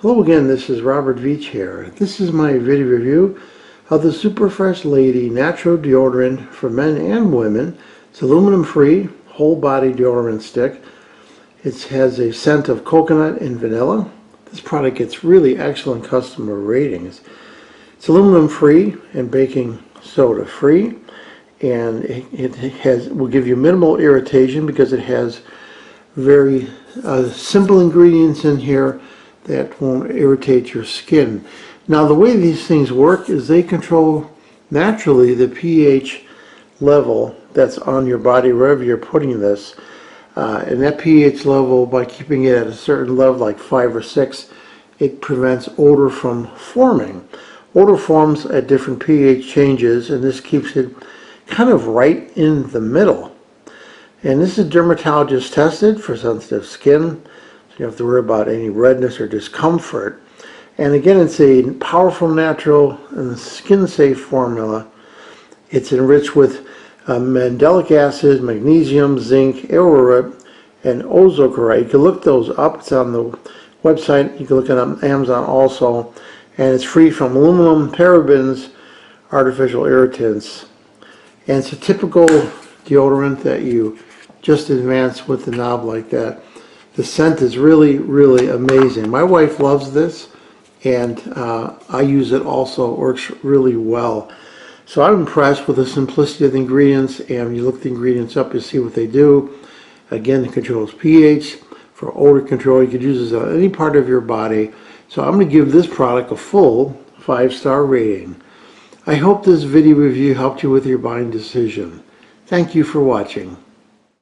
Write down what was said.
Hello again, this is Robert Veach here. This is my video review of the Super Fresh Lady Natural Deodorant for men and women. It's aluminum free, whole body deodorant stick. It has a scent of coconut and vanilla. This product gets really excellent customer ratings. It's aluminum free and baking soda free, and it will give you minimal irritation because it has very simple ingredients in here that won't irritate your skin. Now, the way these things work is they control naturally the pH level that's on your body wherever you're putting this. And that pH level, by keeping it at a certain level like 5 or 6, it prevents odor from forming. Odor forms at different pH changes, and this keeps it kind of right in the middle. And this is dermatologist tested for sensitive skin. You don't have to worry about any redness or discomfort. And again, it's a powerful, natural, and skin-safe formula. It's enriched with mandelic acid, magnesium, zinc, arrowroot, and ozocharite. You can look those up. It's on the website. You can look it up on Amazon also. And it's free from aluminum, parabens, artificial irritants. And it's a typical deodorant that you just advance with the knob like that. The scent is really, really amazing. My wife loves this, and I use it also. It works really well. So I'm impressed with the simplicity of the ingredients, and you look the ingredients up, you see what they do. Again, it controls pH. For odor control, you could use this on any part of your body. So I'm going to give this product a full 5-star rating. I hope this video review helped you with your buying decision. Thank you for watching.